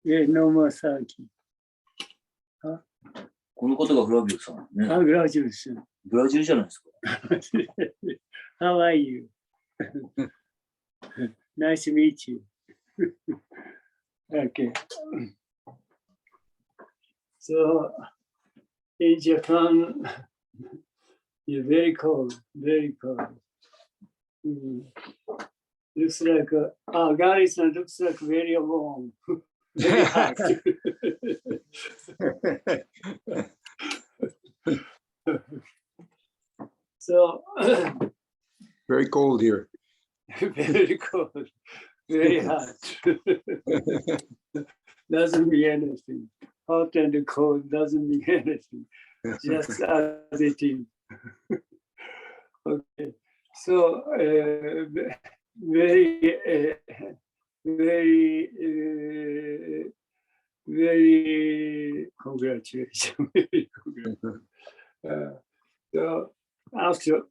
no more Saki. この方がフラビウスさんね。ブラジルじゃないですか。How are you? Nice to meet you. Okay. So in Japan, you're very cold, very cold. Looks like Gary-san looks like very warm, very hot. So very cold here. Very cold, very hot. Doesn't mean anything. Hot and cold doesn't mean anything. Just as it is. Okay. So very congratulations. So after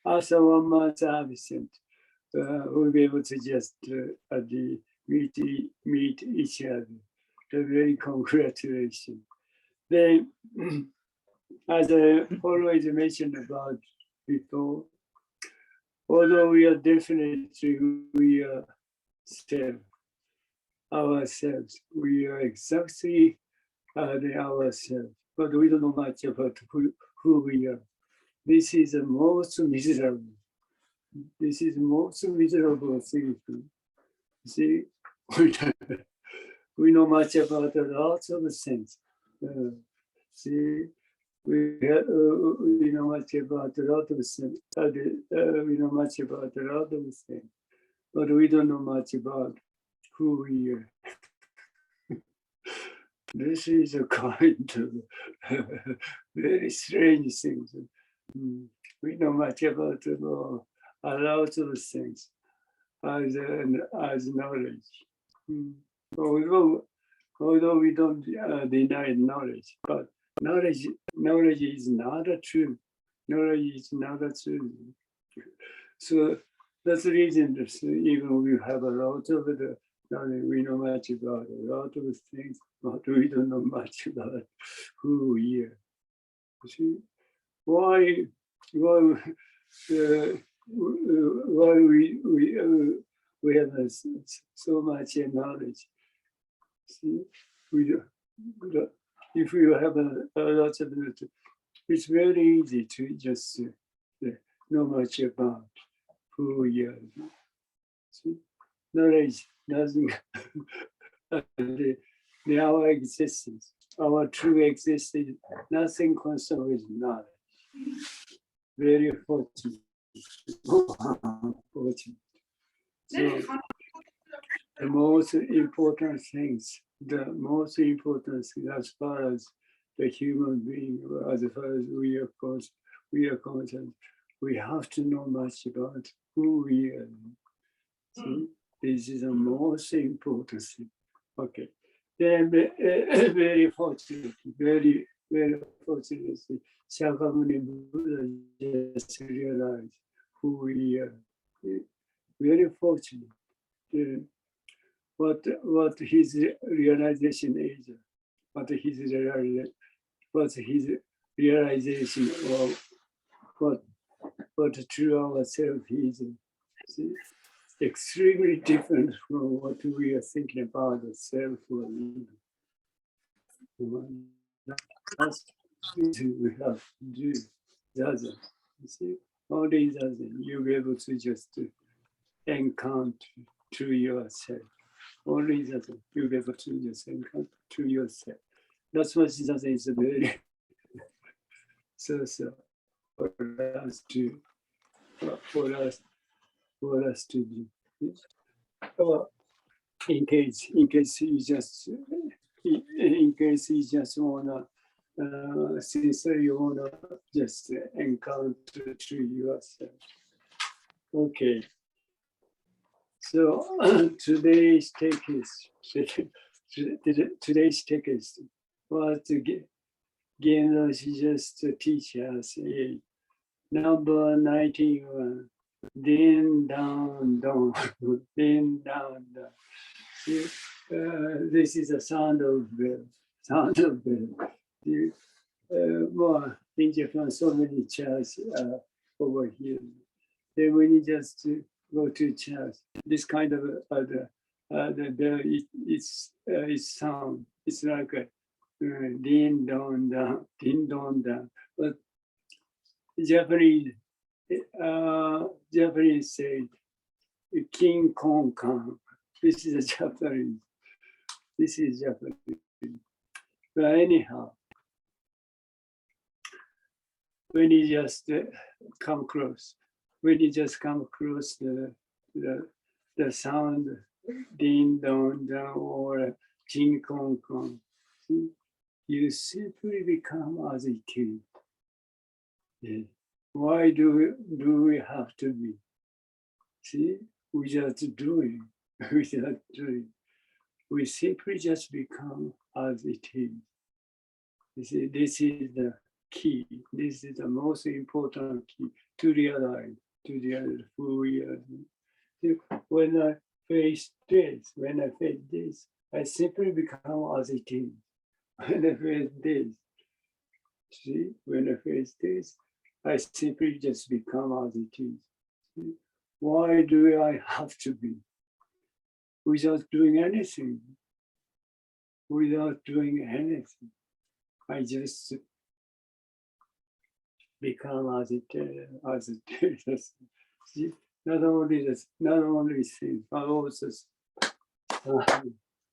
1 month absent, we'll be able to just meet each other. So very congratulations. Then, as I always mentioned about before, although we are definitely ourselves, we are exactly ourselves, but we don't know much about who we are. This is the most miserable. This is the most miserable thing. See, we know much about lots of things. See, we know much about a lot of things. We know much about a lot of things, but we don't know much about who we are. This is a kind of very strange thing. We know much about a lot of things as knowledge. Although we don't deny knowledge, but knowledge is not a truth. Knowledge is not a truth. So that's the reason that even we have a lot of the knowledge, we know much about a lot of things, but we don't know much about who we are. See, why we have so much knowledge. See, if you have a lot of knowledge, it's very easy to just know much about who we are. See, knowledge doesn't our existence, our true existence, nothing concerned with knowledge. Very fortunate. So the most important things as far as the human being, as far as we are concerned, we have to know much about who we are. See, this is the most important thing. Okay. Then very fortunate, very fortunately, Shakyamuni Buddha just realized who we are. Very fortunate. What his realization is, what his realization of what true ourself is. See? Extremely different from what we are thinking about the self or that's we have to do. Zazen. You see, only zazen, you'll be able to just encounter to yourself. Only zazen, you'll be able to just encounter to yourself. That's what zazen is very so for us to do. In case you just wanna sincerely wanna just encounter to yourself. Okay. So today's text was to Jinen Roshi just teach us number 91. Din down, down, din down, down. this is a sound of bell. Sound of bell. Well, in Japan, so many churches over here. Then when you just go to church, this kind of the bell, it's sound. It's like a ding dong dong, ding dong dong. But Japanese say King Kong Kong. This is a Japanese. This is Japanese. But anyhow, when you just come close, the sound ding dong dong or King Kong Kong, you simply become as it is. Yeah. Why do we have to be? See, without doing, we simply just become as it is. You see, this is the key. This is the most important key to realize who we are. See, when I face this, I simply become as it is. When I face this, see, when I face this, I simply just become as it is. See? Why do I have to be? Without doing anything. I just become as it is. See? Not only things, but also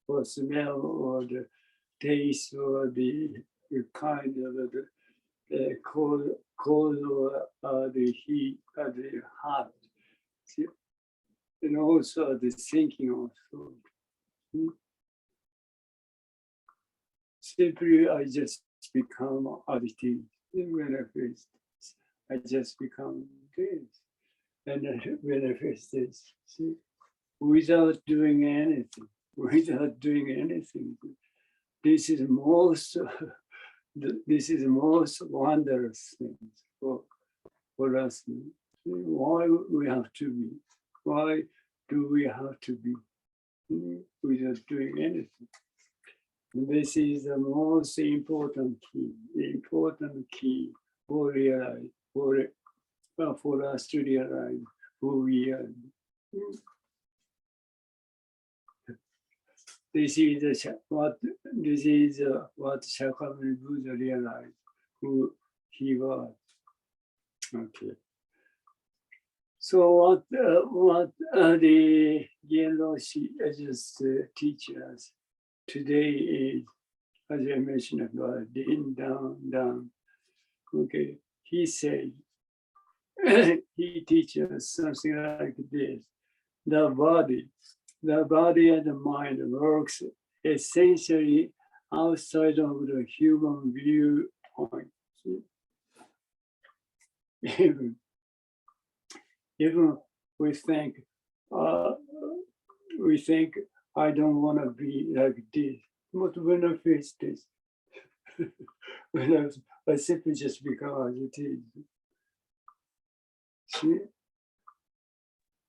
or smell or the taste or the kind of the cold or the heat or the hot. See? And also the thinking also. Simply, I just become as it is. When I face this, I just become this. And when I face this, see, without doing anything. This is most wondrous thing for us. Why we have to be? Why do we have to be without doing anything? This is the most important key for realize, for us to realize who we are. This is what Shakyamuni Buddha realized who he was. Okay. So what the Jinen Roshi just teach us today is, as I mentioned about ding down down. Okay, he said he teaches us something like this: the body and the mind works essentially outside of the human viewpoint. Even we think I don't want to be like this. But when I face this, when I simply just become as it is. See?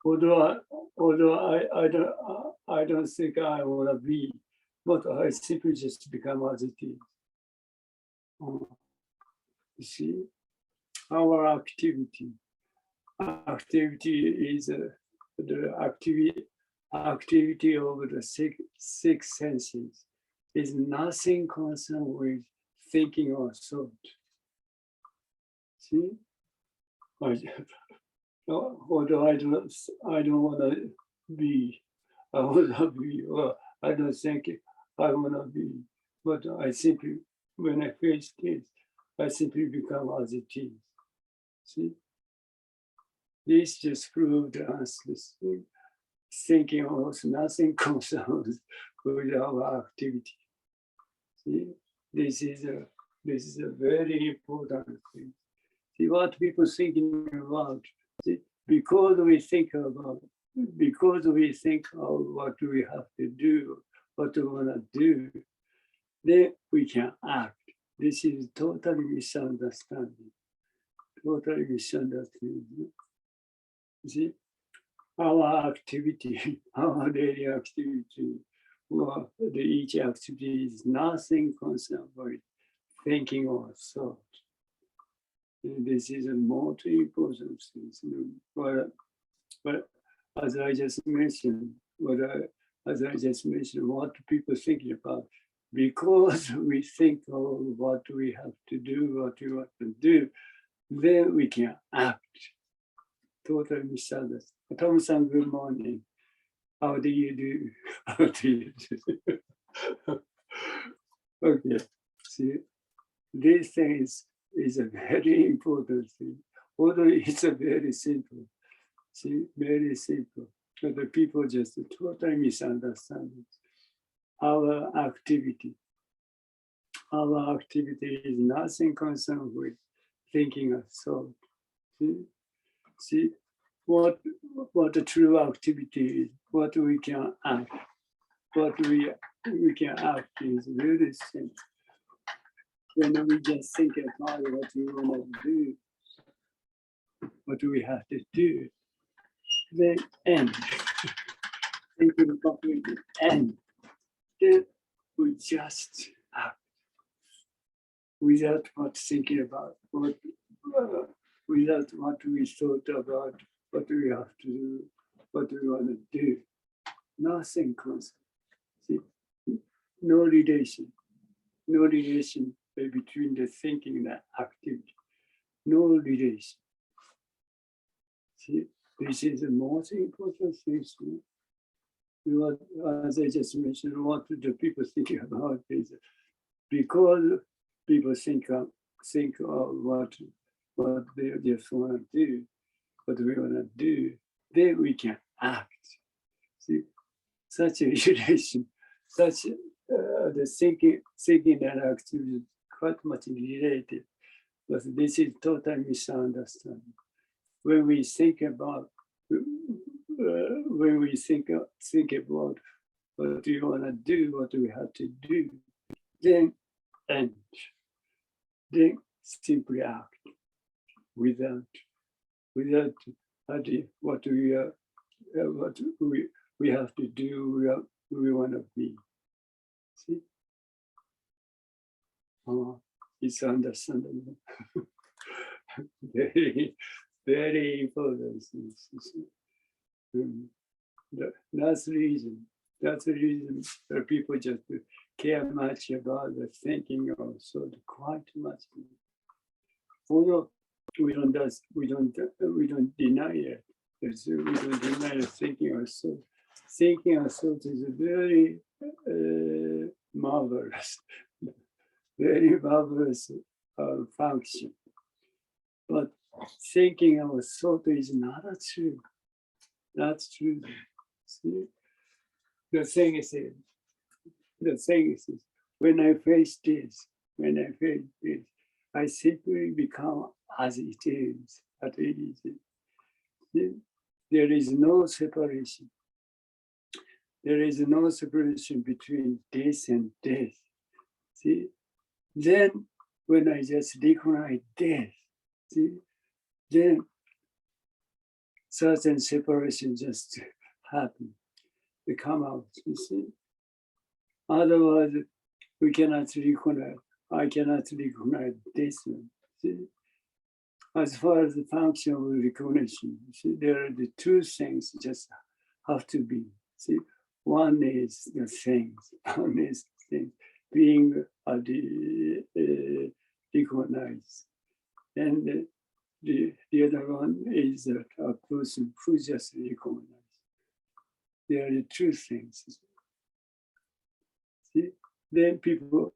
Although I don't think I want to be, but I simply just become as it is. You see, our activity is the activity of the six senses is nothing concerned with thinking or thought. See, although I don't want to be, I want to be, or I don't think I want to be, but I simply, when I face this, I simply become as it is. See, this just proved us this thing. Thinking also nothing concerns with our activity. See, this is a very important thing. See what people thinking about. See, because we think of what we have to do, what we want to do, then we can act. This is totally misunderstanding. Totally misunderstanding. See, our activity, our daily activity, Well, each activity is nothing concerned with thinking or thought. And this is a more important thing. But as I just mentioned, what people thinking about, because we think of what we have to do, what we want to do, then we can act. Totally misunderstood. Tom-san, good morning. How do you do? How do you do? Okay, see, this thing is a very important thing. Although it's a very simple, see, very simple. But the people just totally misunderstand it. Our activity is nothing concerned with thinking of thought. See what the true activity is, what we can act, what we can act is really simple. When we just think about what we want to do, what we have to do, then end. Thinking about it, end. Then we just act without what thinking about, without what we thought about, what we have to do, what we want to do. Nothing constant. See, no relation between the thinking and the activity. No relation. See, this is the most important thing. As I just mentioned, what the people thinking about is because people think of what they just want to do, what we want to do, then we can act. See, such a relation, such the thinking and activity quite much related, but this is totally misunderstanding. When we think about about what we want to do, what we have to do, then simply act without what we have to do, we want to be. See, it's understandable. Very, very important. That's the reason that people just care much about the thinking also quite much. Although we don't deny it. We don't deny thinking also. Thinking also is a very marvelous, very marvelous function. But thinking of thought is not true. That's true. See? The thing is, when I face this, I simply become as it is. There is no separation. There is no separation between this and this. See? Then when I just recognize this, see? Then certain separation just happen. They come out, you see. Otherwise, we cannot recognize, I cannot recognize this one. See? As far as the function of recognition, see, there are the two things just have to be. See, one is the things, being recognized. And the other one is a person who just recognized. They are the two things. See, then people,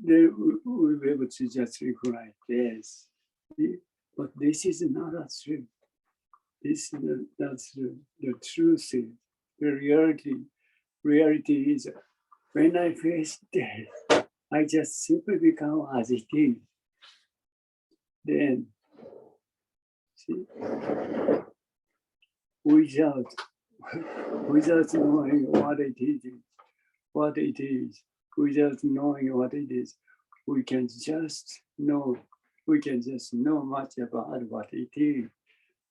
they will be able to just recognize this. See? But this is not true. This is not true. The truth is, the reality is, when I face death, I just simply become as it is. Then, see, without knowing what it is, without knowing what it is, we can just know much about what it is.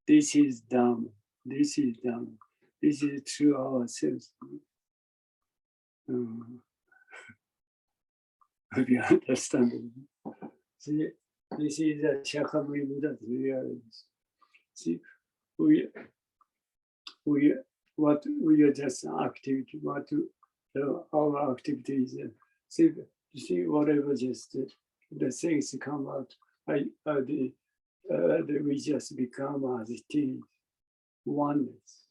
This is Dharma. This is true ourselves. If you understand it. See, this is a Shakyamuni Buddha's reality. See, what we are just activity, our activities. See, whatever just the things come out, we just become as it is, oneness.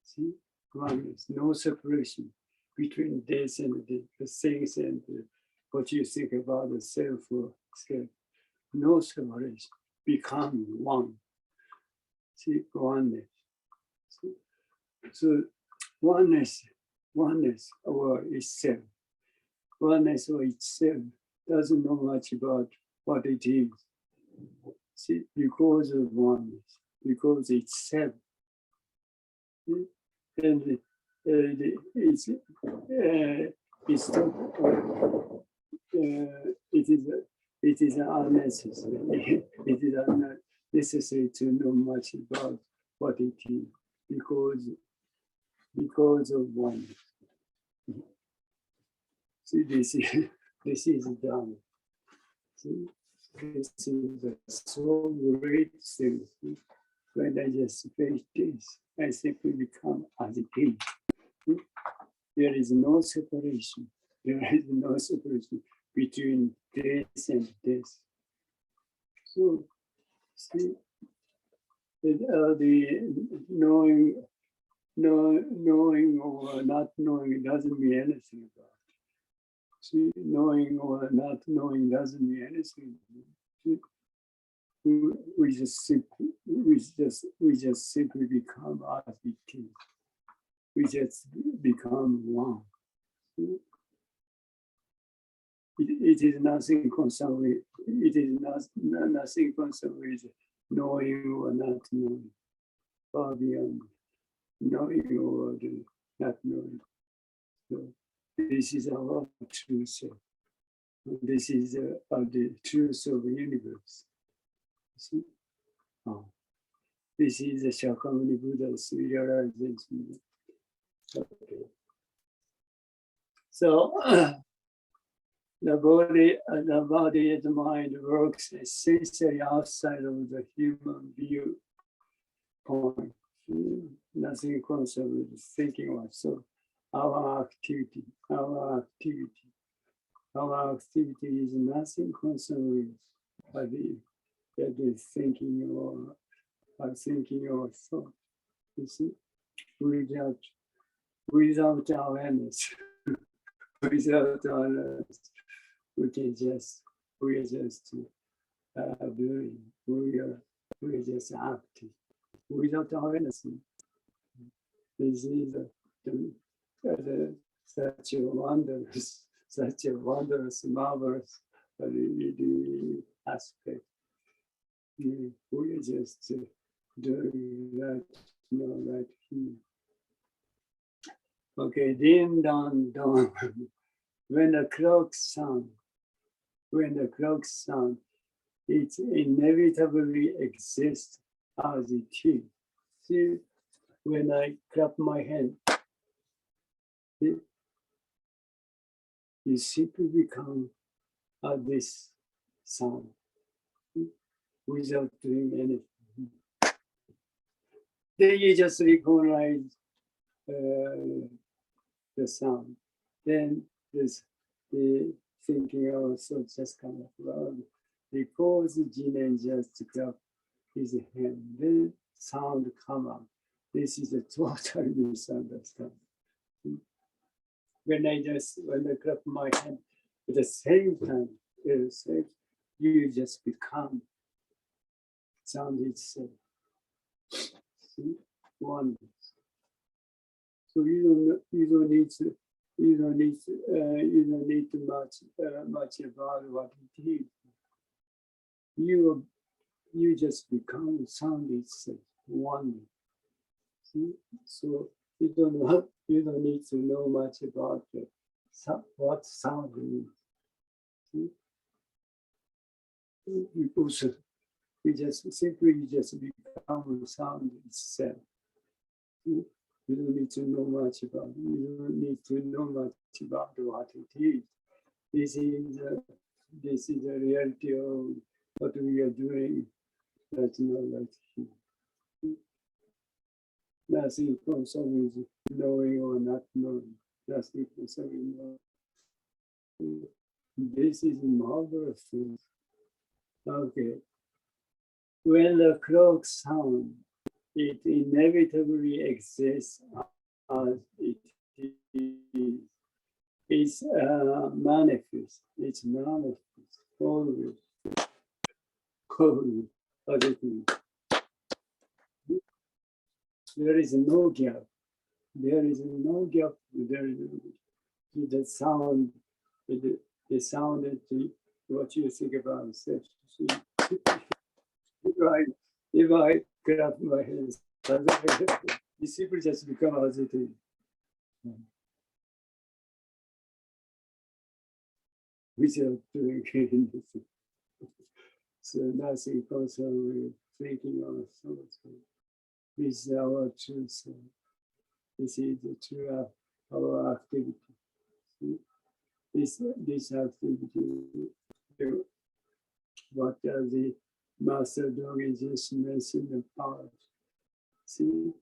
See, oneness, no separation between this and the things and what you think about the self or self. No separation, become one. See, oneness. See? So oneness or itself. Oneness or itself doesn't know much about what it is. See, because of oneness, because it's self. And it is unnecessary. It is unnecessary to know much about what it is because of oneness. See, this is done. See, this is a so great thing. When I just face this, I simply become as it is. There is no separation. There is no separation between this and this. So, see, the knowing or not knowing doesn't mean anything about it. See, knowing or not knowing doesn't mean anything. See, we just simply become as it is. We just become one. It is nothing concerned with. It is nothing concerned with knowing or not knowing, or beyond knowing or not knowing. So this is our true self. This is the truth of the universe. See? This is the Shakyamuni Buddha's realization. Okay. So the body and the mind works essentially outside of the human viewpoint. Nothing concerned with thinking or so. Our activity is nothing concerned with the thinking or thought. You see, without awareness, without awareness, we are just doing. We are just acting without awareness. This is such a wondrous, marvelous aspect. We are just doing that, right here. Okay, dim down, dawn. When the clock sound, it inevitably exists as it is. See, when I clap my hand, you simply become this sound without doing anything. Then you just recognize the sound. Then the thinking also just kind of around. Because Jinen just clap his hand, then sound come out. This is a total misunderstanding. When I clap my hand, at the same time, you just become sound itself. See, oneness. So you don't need much about what it is. You just become sound itself, one. See? So you don't need to know much about what sound means. See? Because you just become sound itself. See? You don't need to know much about it. You don't need to know much about what it is. This is the reality of what we are doing. That's not like here. Nothing concerns knowing or not knowing. Nothing concerning knowing. This is marvelous thing. Okay. When the clock sounds, it inevitably exists as it is. It's manifest. It's manifest. Always. Always. As it is. There is no gap. There is no gap. There is the sound. The sound that what you think about sex. If I clap my hands, the secret just become as it is. Without doing anything. So nothing concerned with thinking of something. This is our truth. This is the truth of our activity. This activity, what does the master doing just mentioned the part. See,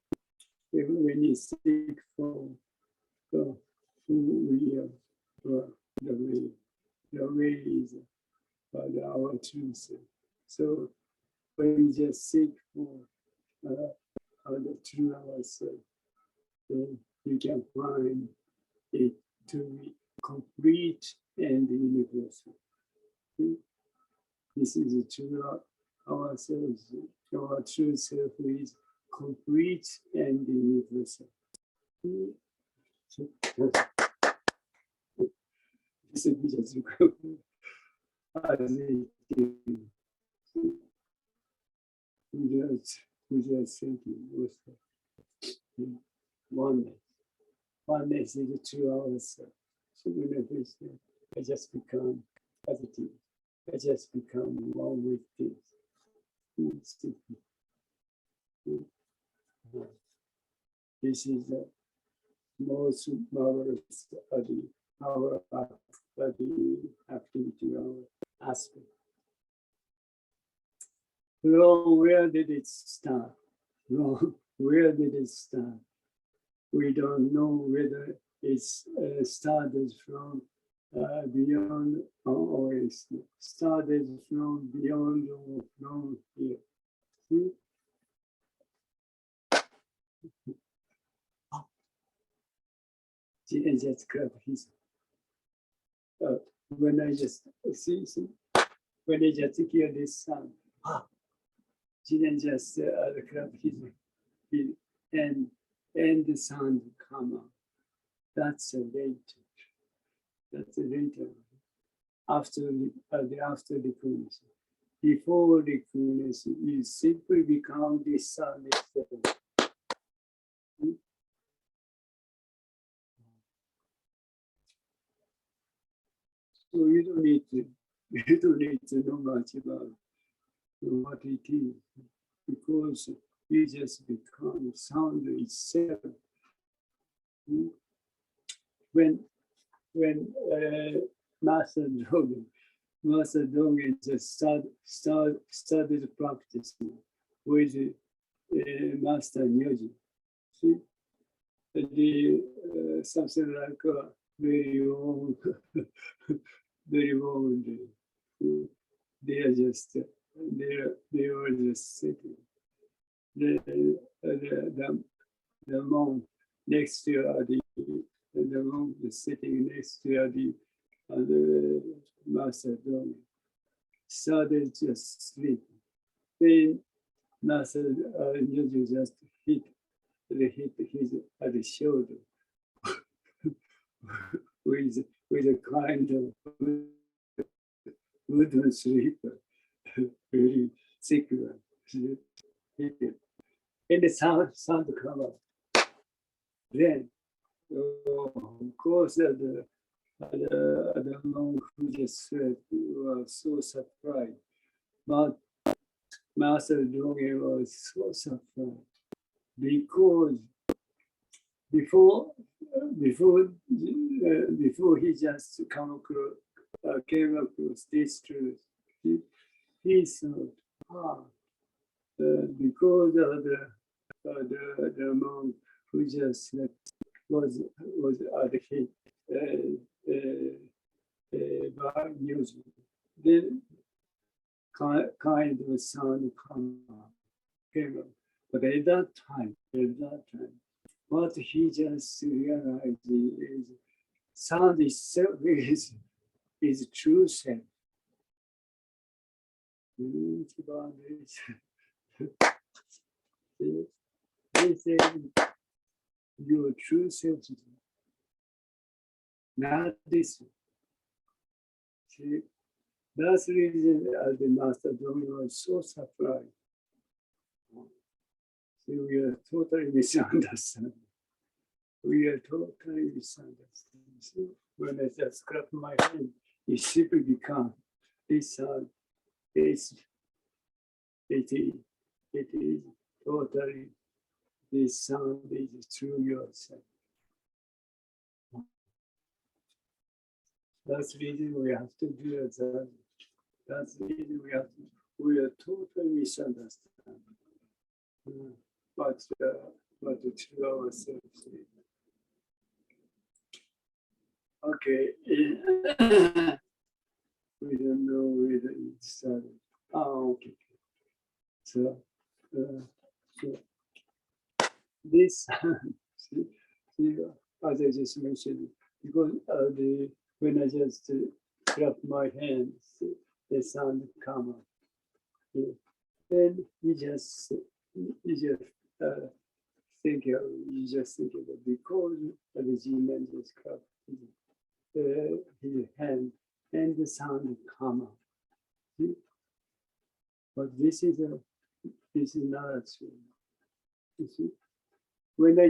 when you seek for who we are, the way is our truth. So when we just seek for the true ourselves, then we can find it to be complete and universal. See? This is the true ourselves. Our true self is complete and universal. This is just as it is. We just thinking also. Oneness. Oneness is the true ourselves. So I just become positive. I just become one with this. This is the most marvelous our activity, our aspect. From where did it start? Where did it start? We don't know whether it's started from beyond or it started from beyond or from here. See? Jinen just grabbed his. When I just see, when I just hear this sound, Jinen just grabbed his and the sound come out. That's a later. That's a later. After the coolness. Before the coolness, you simply become the sound itself. So you don't need to know much about what it is, because you just become sound itself. When Master Dogen just started practicing with Master Nyoji. See, something like very old, very old. They are just they were just sitting. The monk next to the monk is sitting next to the Master Dogen started just sleeping. Then Master Nyoji just hit his at the shoulder with a kind of wooden sleeper, very thick one. Hit it. And the sound come up. Then, of course, the monk who just said was so surprised. But Master Dogen was so surprised because before he just came across this truth, he thought, because of the monk who just was advocated by music, then kind of sound came up. But at that time, what he just realized is sound itself is true self. They say your true self is not this. See, that's the reason the Master Dojo was so surprised. See, we are totally misunderstanding. So when I just clap my hand, it simply becomes this sound. It is totally this sound is through yourself. That's the reason we have to do that. That's the reason we are totally misunderstanding. But to ourselves. Okay. We don't know whether it started. Okay. So this, as I just mentioned, because when I just clap my hands, the sound come up. Then you just think of because the Jinen just clapped his hand and the sound come up. But this is not true. You see, when I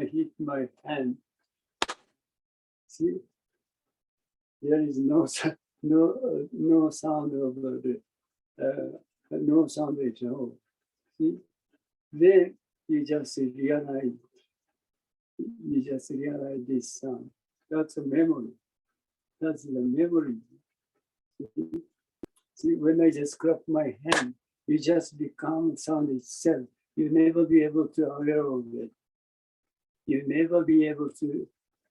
hit my hand, see, there is no sound of no sound at all. See, then you just realize this sound. That's a memory. That's the memory. See, when I just clap my hand, you just become sound itself. You never be able to aware of it. You never be able to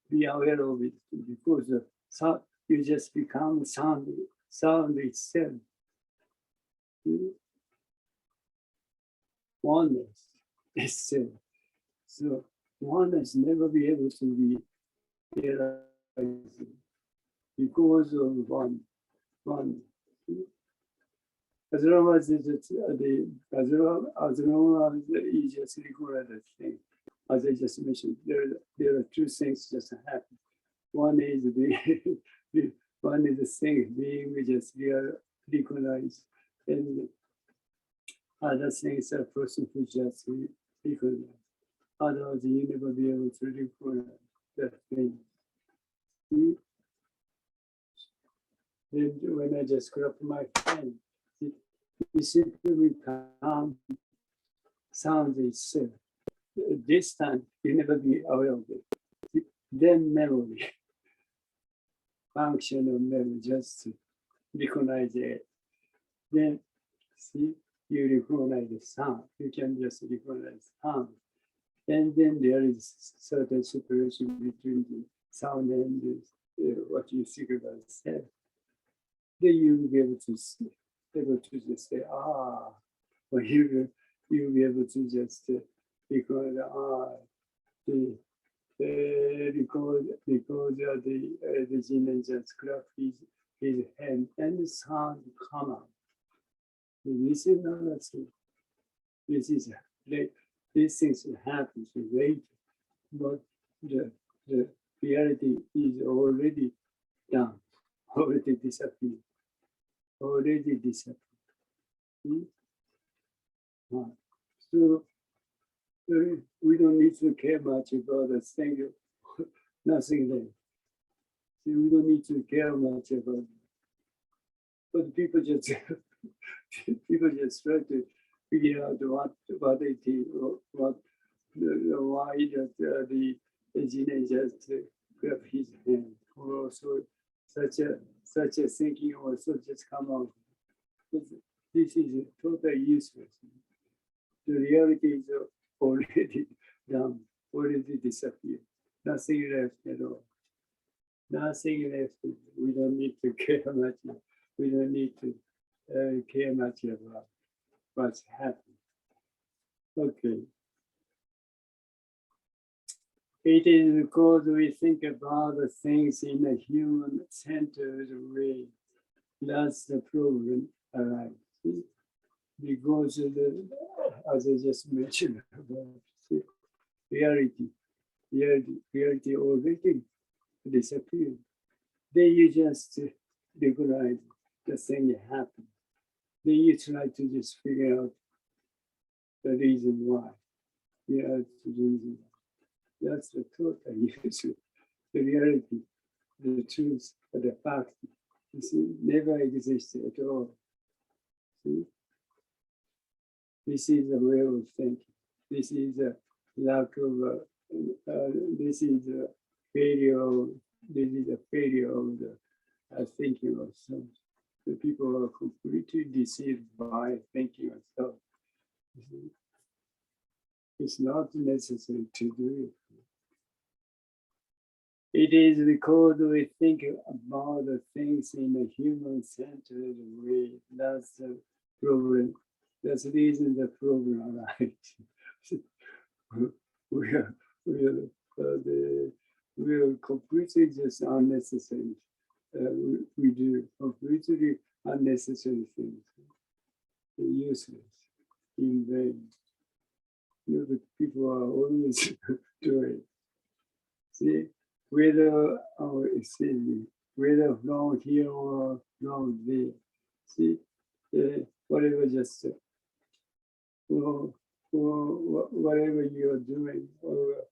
be aware of it because the sound, you just become sound itself. Oneness itself. So oneness never be able to be realized because of one. As long as you just recognize the thing, as I just mentioned, there are two things just happen. One is one is the thing being just recognized, and other things are a person who just recognize. Otherwise, you never be able to recognize that thing. Then when I just clap my hand, it simply become sound itself. This time, you never be aware of it. Then memory, function of memory, just to recognize it. Then, see, you recognize the sound. You can just recognize sound. And then there is certain separation between the sound and what you think about self. Then you will be able to just say, or you'll be able to just because the Jinen just clapped his hand and the sound come out. This is not a thing. This is these things happen later, but the reality is already done, already disappeared. So we don't need to care much about the thing, nothing there. See, we don't need to care much about it. But people just try to figure out what it is, why the engineer just grab his hand. Also, such a thinking also just come out. This is totally useless. The reality is already done, already disappeared. Nothing left at all. Nothing left. We don't need to care much. We don't need to care much about what's happened. Okay. It is because we think about the things in a human-centered way. That's the problem arises. Because as I just mentioned about reality already disappeared. Then you just recognize the thing happened. Then you try to just figure out the reason why. Yeah, that's the total use. The reality, the truth, the fact, you see, never existed at all. See? This is a way of thinking. This is a lack of, this is a failure of the thinking of self. The people are completely deceived by thinking of self. It's not necessary to do it. It is because we think about the things in a human-centered way. That's the problem. That's the reason the problem arises. We are completely just unnecessary. We do completely unnecessary things. Useless, in vain. You know, the people are always doing. See, whether from here or from there. See, whatever just whatever you are doing, or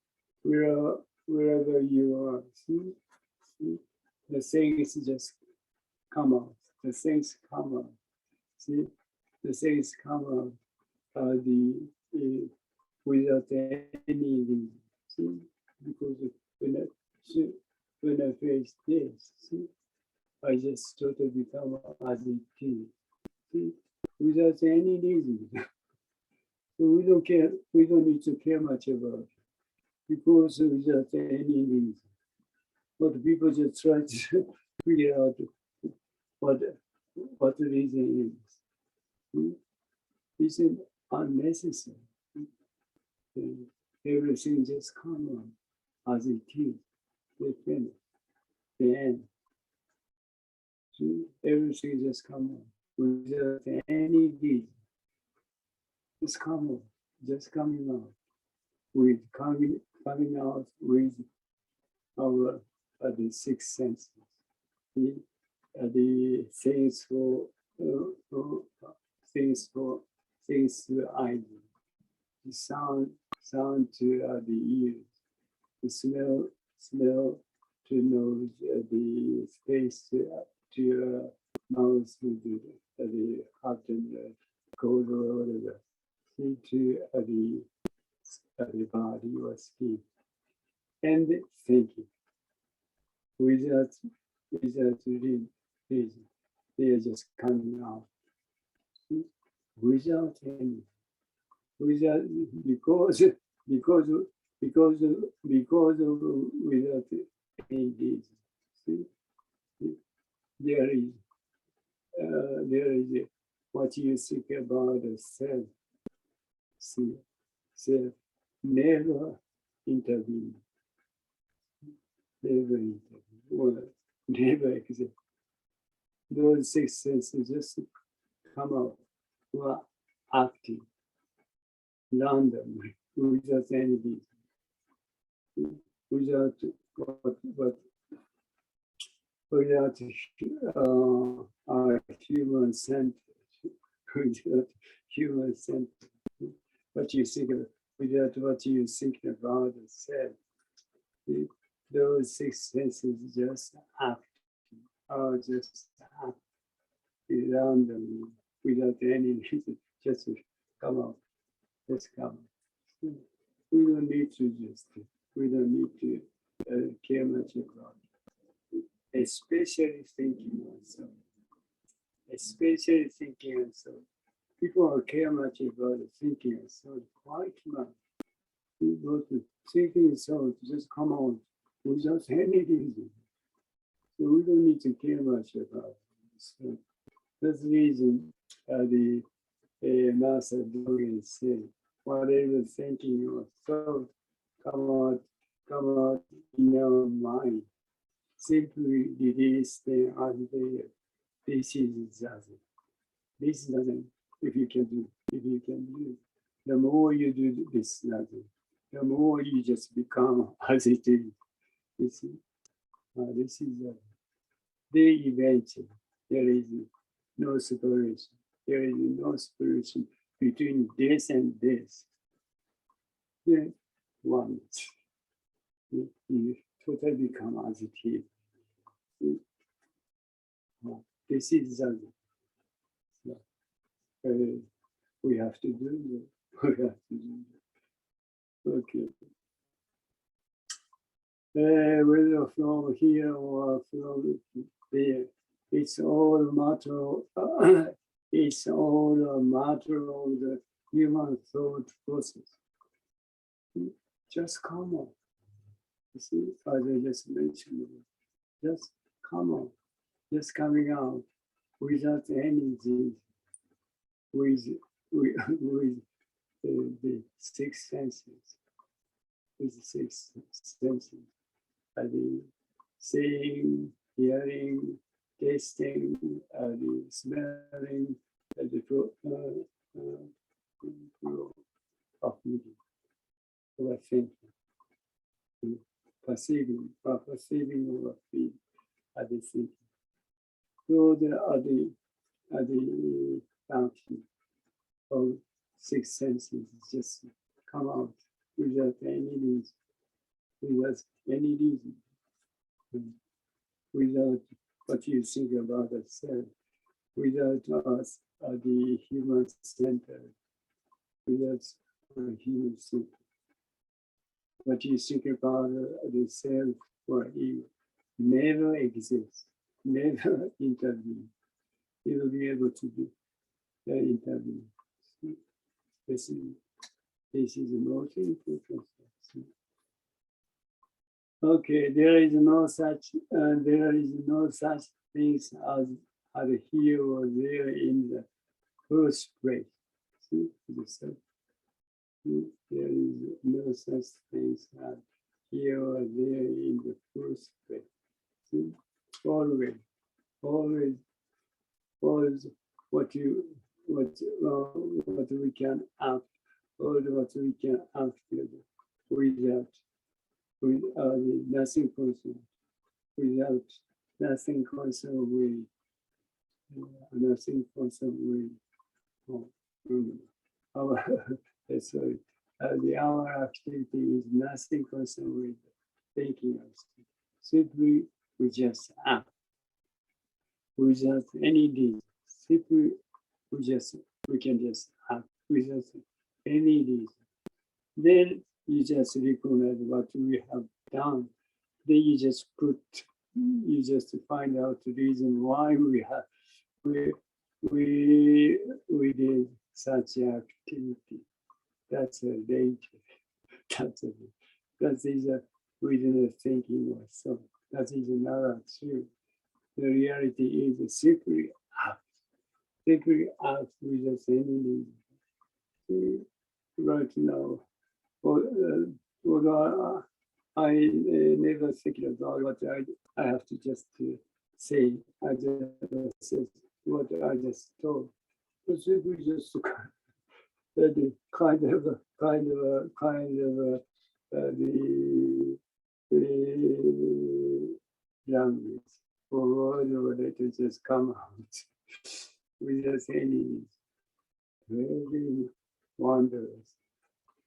wherever you are, see, the things just come out. The things come out. See, the things come out without any reason. See, because when I face this, see, I just totally become as it is. See, without any reason. So we don't care, we don't need to care much about it, because without any reason. But people just try to figure out what the reason is. It's unnecessary. Everything just comes on as it is. They finish. The end. So everything just comes on without any reason. It's coming, just coming out with our the six senses, the things to eyes, the sound to the ears, the smell to nose, the taste to mouth, to the heart and the cold or whatever. To the body or skin, and thinking without reason, they are just coming out without any, without because of without any reason. See, there is what you think about the self. See, self never intervene, never exist. Those six senses just come out, were acting randomly, without any reason, without our human center, without human center. What you think of, without what you think about the self. Those six senses just act, or just act randomly, without any reason, just come out. Just come out. We don't need to we don't need to care much about it. Especially thinking also. Especially thinking also. People are care much about thinking also. Quite much. People thinking so just come on without any reason. So we don't need to care much about it. So that's the reason the Master Dogen said, whatever thinking or thought come out in our mind, simply release them as they are. This is nothing. This nothing. If you can do, the more you do this nothing, the more you just become as it is. You see, this is the eventually there is no separation. There is no separation between this and this. Then once you totally become as it is. This is we have to do it. We have to do it. Okay. Whether from here or from there, it's all a matter. It's all a matter of the human thought process. Just come on. You see, as I just mentioned, just come on, just coming out without anything, with the six senses, with the six senses, the seeing, hearing, tasting, the smelling, the of meeting, or thinking, perceiving or feeling, at the thinking. So there are the function of six senses just come out without any reason, without what you think about the self, without us the human center, without human center. What you think about the self or you never exists, never intervene. You will be able to do that intervene. This is the most important. Okay, there is no such things as here or there in the first place. See, there is no such things as here or there in the first place. See, always what we can act, or what we can act without nothing concerned, without nothing concerned with sorry, our activity is nothing concerned with thinking of stuff. Simply we just act without any reason. Simply we can just act without any reason. Then you just recognize what we have done. Then you just find out the reason why we did such activity. That's a danger. That is a within a thinking or so. That is another truth. The reality is simply act without any reason. Right now, although I never think about what I have to just say. I just said what I just told. But simply just the kind of the language or word that it just come out without any very wondrous.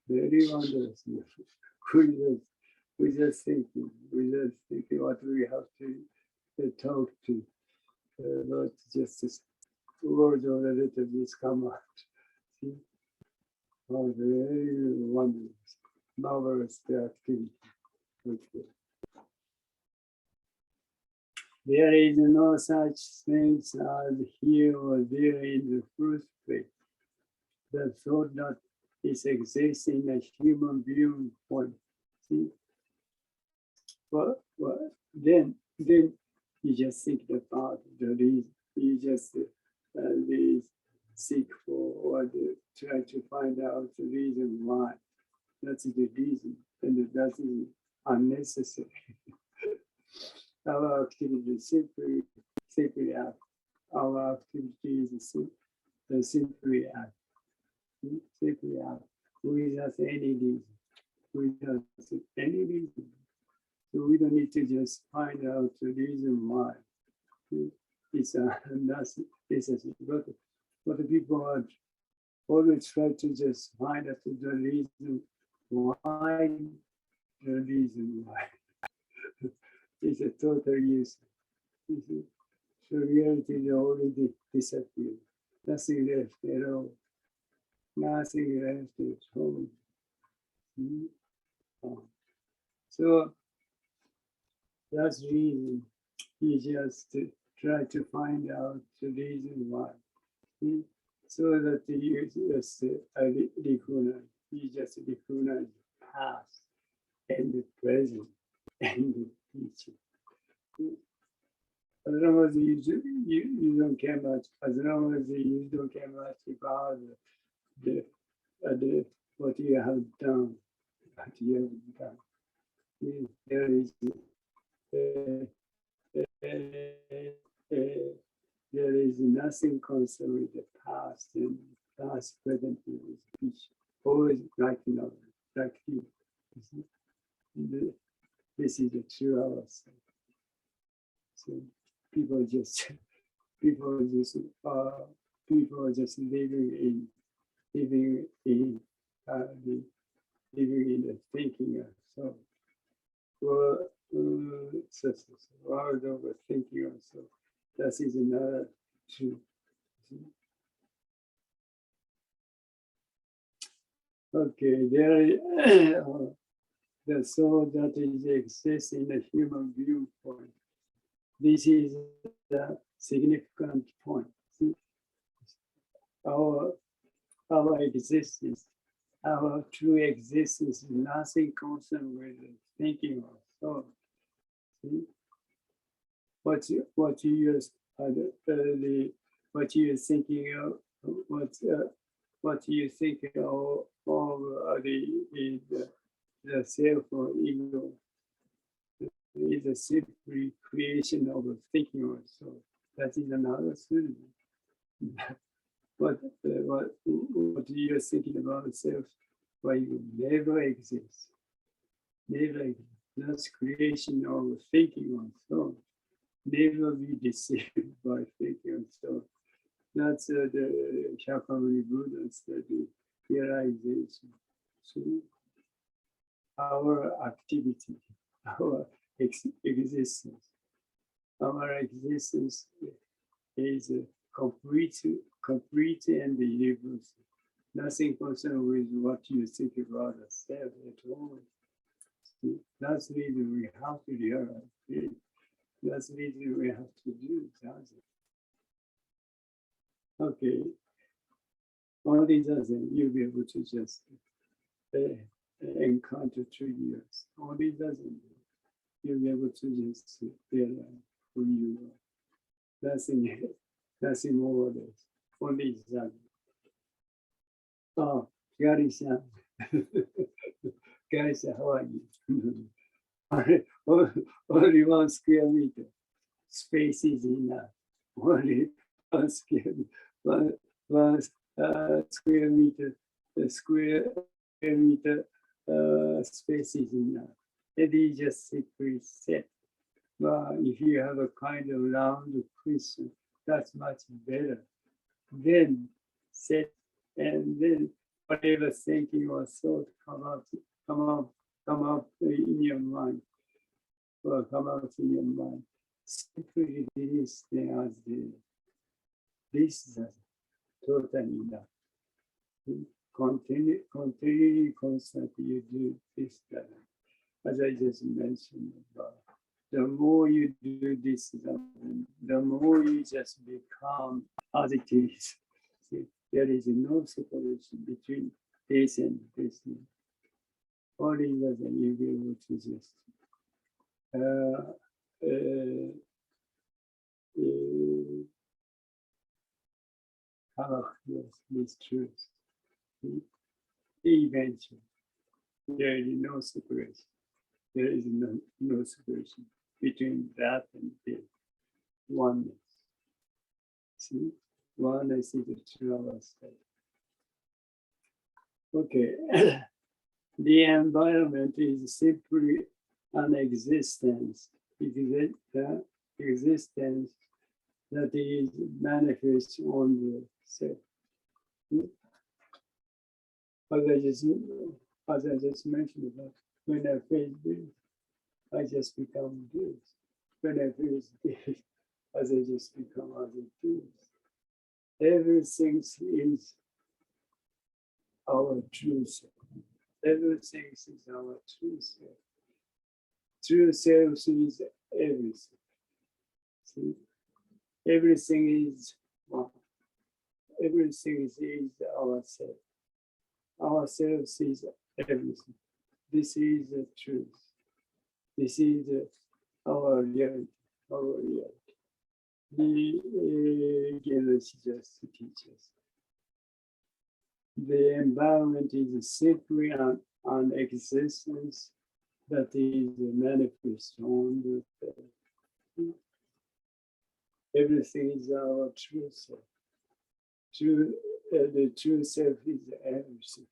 We just thinking what we have to talk to, not just this word or letter just come out. See? Oh, very wondrous, marvelous the activity. Okay. There is no such thing as here or there in the first place. The thought that it exists in a human viewing point. See? Well, then you just think about the reason. You just seek for or try to find out the reason why. That's the reason, and that is unnecessary. Our activity is simply act. Our activity is simply act. Simply act without any reason. Without any reason. So we don't need to just find out the reason why. It's nothing. But the people are always try to just find out the reason why. The reason why. It's a total use. So reality is already disappeared. Nothing left at all. Nothing left at all. So that's the reason. You just try to find out the reason why. So that you just recognize. You just recognize the past and the present and the future. As long as you don't care much, as long as you don't care much about what you have done, there is there is nothing concerned with the past and past, present, and future. Always like you. This is the true ourselves. So people just living in the thinking of so world of thinking of so that is not true. Okay, there the soul that is exists in the human viewpoint. This is the significant point. See? Our existence, our true existence is nothing concerned with thinking of soul. See? What you're thinking of, what you think of the self or ego is a simply creation of a thinking of soul. That is another thing. But what you're thinking about self, why you never exist. Never exist. That's creation of thinking of soul. Never be deceived by thinking of soul. That's the Shakyamuni Buddha study, realization. So our activity, our existence. Our existence is complete and universal. Nothing concerned with what you think about yourself at all. That's the reason we have to realize it. That's the reason we have to do it. Okay. All these other things, you'll be able to just encounter trivials. All these other things, you'll be able to just realize who you are. Nothing more or less. Only that. Oh, Gary-san. Gary-san, how are you? Only 1 square meter. Space is enough. Only 1 square meter. Square meter. Square meter space is enough. And you just simply set. If you have a kind of round question, that's much better. Then set, and then whatever thinking or thought come up in your mind, or come out in your mind. Simply release them as this is totally enough. continually, constantly you do this, as I just mentioned about. The more you do this, the more you just become as it is. See, there is no separation between this and this. Only that you be able to just come across this truth. Eventually, there is no separation. There is no separation between that and this oneness. See, oneness is the true state. Okay, the environment is simply an existence. Existence that is manifest on the self. As I just mentioned about, when I face this, I just become this. When I face this, as I just become as it is. Everything is our true self. Everything is our true self. True self is everything. See? Everything is one. Everything is ourself. Ourself is everything. This is the truth. This is our reality. Our reality. The Roshi just teaches. The environment is simply an existence that is manifest on the self. Everything is our true self. The true self is everything.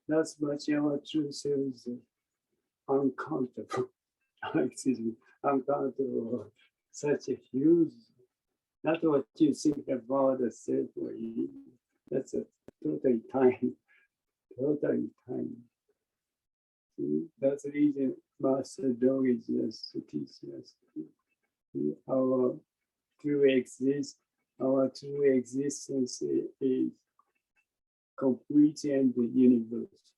That's much our true self is uncountable. Excuse me, uncountable. Such a huge, not what you think about the self or you. That's a totally tiny. See, that's the reason Master Dog is just to teach us our true existence is complete and the universe.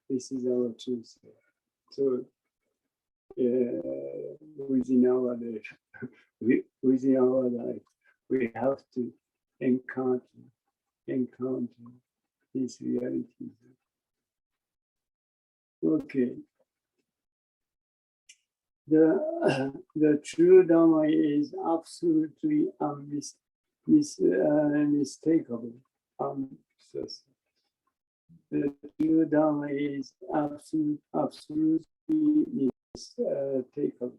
This is our truth. So within our life, we have to encounter these realities. Okay. The true Dharma is absolutely unmistakable. The true Dharma is absolutely mistakable.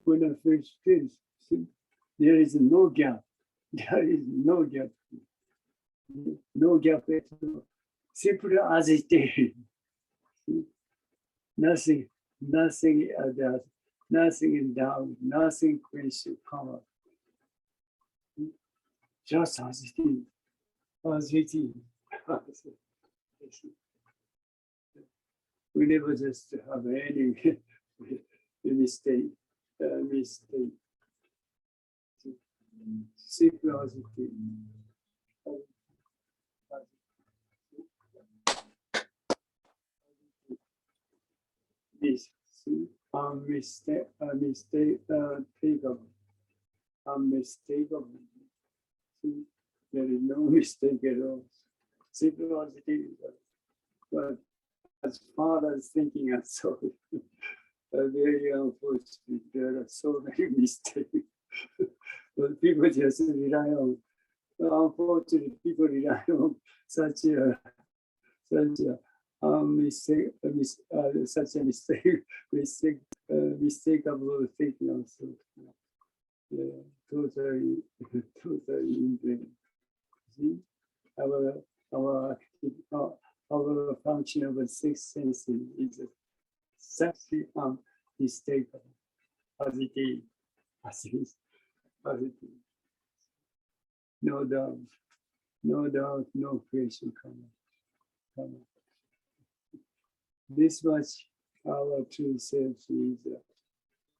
When I first finish, there is no gap. There is no gap. No gap at all. Simply as it is. Nothing else, nothing in doubt, nothing question come up. Just as it is. As it is. We never just have any mistake. Simply as it is. This unmistakable. See, there is no mistake at all. Simply as it is. But as far as thinking and so very unfortunate, there are so many mistakes. But people just rely on. Unfortunately, people rely on such a mistakable thinking also. Totally in vain. See, our function of the six senses is such unmistakable as it is, as it is. No doubt, no question come. This much our true self is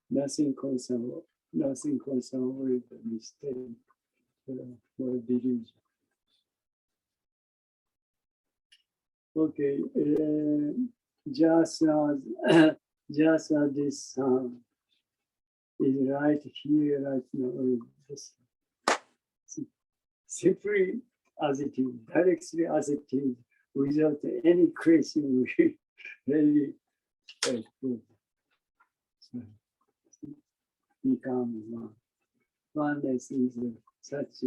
nothing concerned with the mistake or delusion. Okay, just as this sound is right here, right now, just simply as it is, directly as it is, without any question, we really good. So, become one. Oneness is such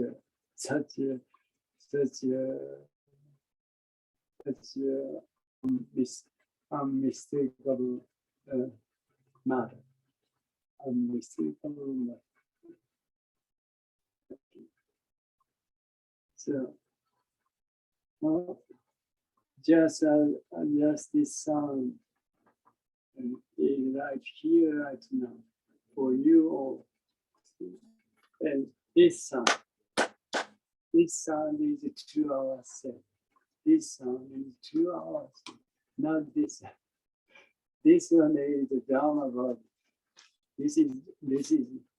unmistakable matter. Unmistakable matter. So, just this sound is right here, right now, for you all. And this sound is to ourselves. This sound is to ourselves, not this. This one is the Dharma body. This is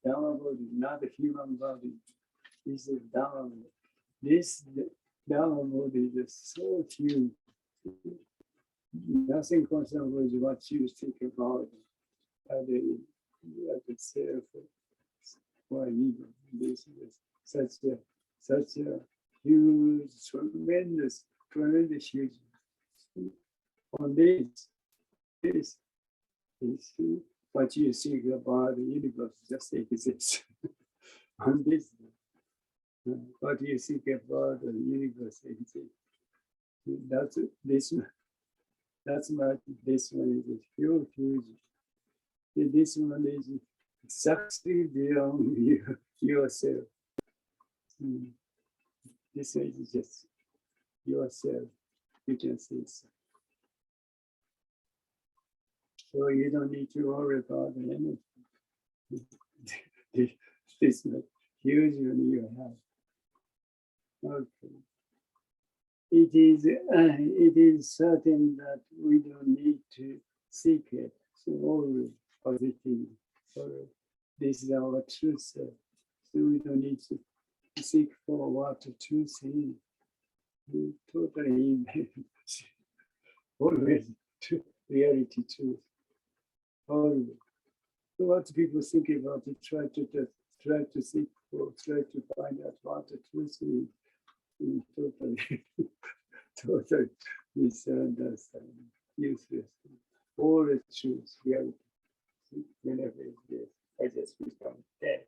Dharma body, not the human body. This is Dharma body. This Dharma body is so huge. Nothing concerned with what you think about the self or ego. This is such a huge, tremendous huge. On this is what you think about the universe just exists. On this, what you think about the universe exists. That's this one. That's what this one is huge. This one is exactly beyond yourself. This is just yourself. You can see so. So you don't need to worry about anything. This is huge one you have. Okay. It is certain that we don't need to seek it. So always positive. So this is our true self. So we don't need to seek for what the truth is. We totally always reality truth. Always. So what people think about it, try to seek for, try to find out what the truth is. Totally misunderstanding, useless. All the truth, reality. Whenever it's there, I just become dead.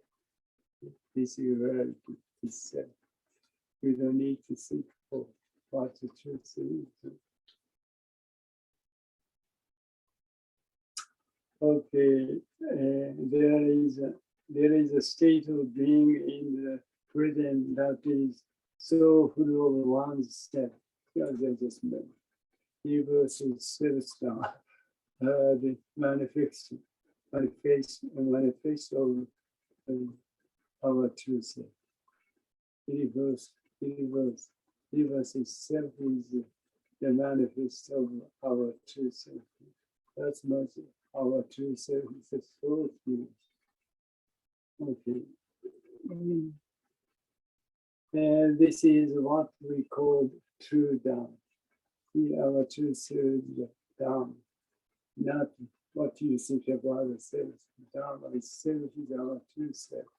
This is reality itself. We don't need to seek for what the truth is. Okay, there is a state of being in the present that is so full of oneself, as I just mentioned. Universal self, the manifest of our true self. Universe itself is the manifest of our true self. That's much our true self is so huge. Okay. And this is what we call true Dharma. Our true self is Dharma, not what you think about yourself. Dharma itself is our true self.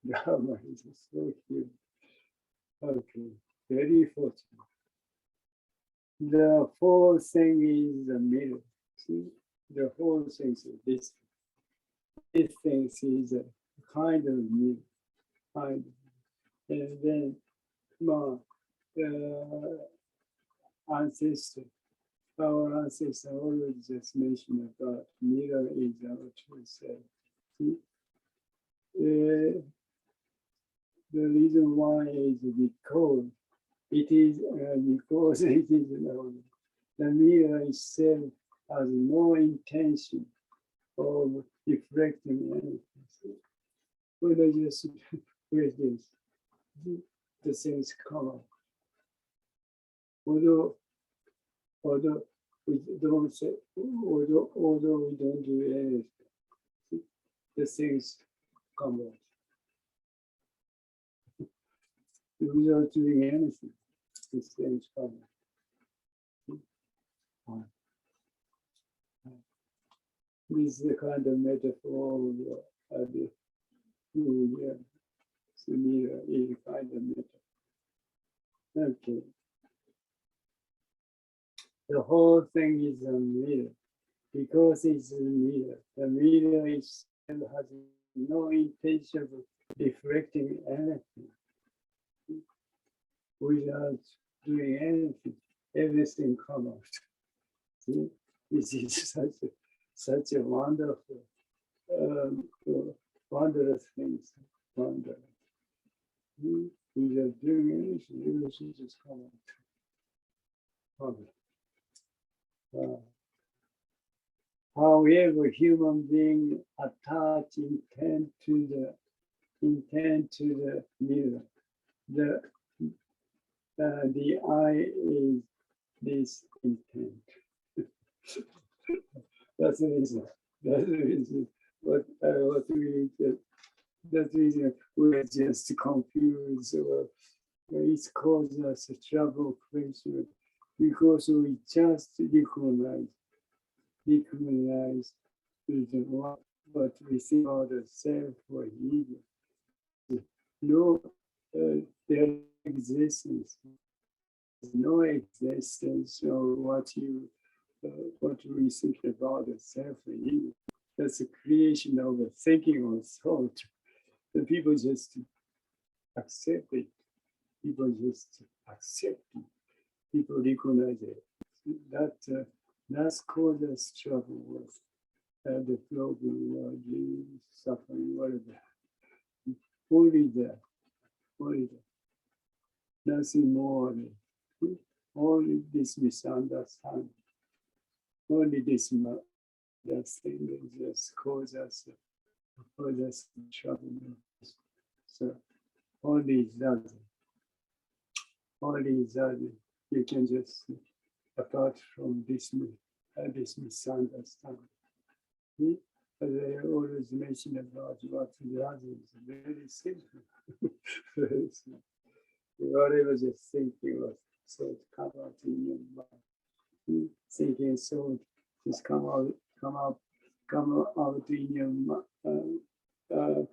Dharma is so huge. Okay, very fortunate. The whole thing is the mirror. See, the whole thing is this. This thing is a kind of mirror. And then our ancestor always just mentioned about mirror is our true self. See? The reason why is because it is the mirror itself has no intention of reflecting anything. When I just with this, the things come up. Although we don't say, although we don't do anything, the things come up. Without doing anything, the things come up. This is the kind of metaphor of the Sumira is a kind of metaphor. Okay. The whole thing is a mirror. Because it's a mirror. The mirror itself has no intention of reflecting anything. Without doing anything, everything comes out. See? This is such a wonderful, wondrous thing. Wondrous. Without doing anything, everything just comes out. However, human being attach intent to the mirror. The I is this intent. That's the reason. That's the reason. That's the reason we're just confused. It causes us trouble, question, because we just recognize what we think about the self or ego. No, their existence, no existence of what we think about the self or ego. That's a creation of a thinking or thought. The people just accept it. People just accept it. People recognize it. That's caused us trouble with the problem, the suffering, whatever. Only that. Nothing more. Only this misunderstanding. Only this thing just causes us trouble. So only that. You can just, apart from this misunderstanding. As I always mention about what the other is very simple. Very simple. Whatever just thinking was so come out in your mind. Thinking so just come out in your mind,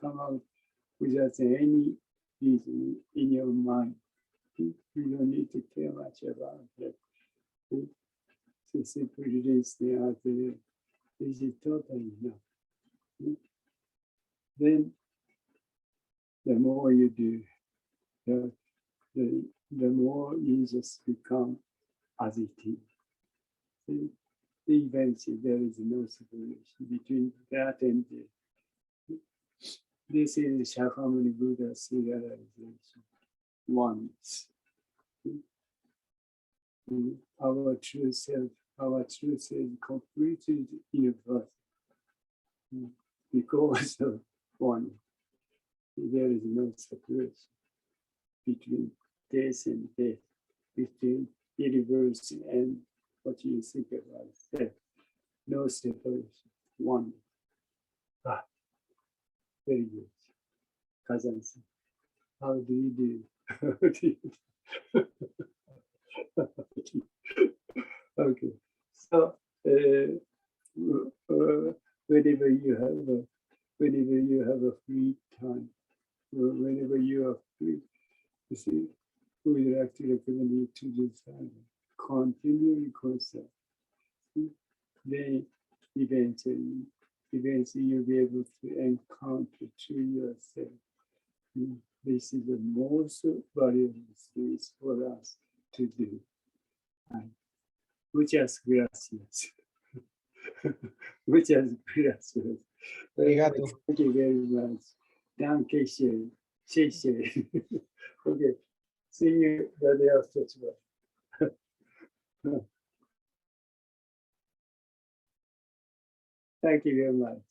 come out without any reason in your mind. You don't need to care much about it. So simply release the other. This is totally enough. Then the more you do, the more you just become as it is. Eventually, there is no separation between that and this is Shakyamuni Buddha's realization. Oneness. Our true self is completed universe. Because of one, there is no separation between death and death, between universe and what you think about self. No separation, one. Very good. Kazan-san, how do you do? Okay, so whenever you have a free time, whenever you are free, you see, we would like to recommend you to do silence. Continue concept. Then eventually you'll be able to encounter to yourself. This is the most valuable thing for us to do. Muchas gracias. Muchas gracias. Arigato. Thank you very much. Danke schön. Okay. See you the day after tomorrow. Thank you very much.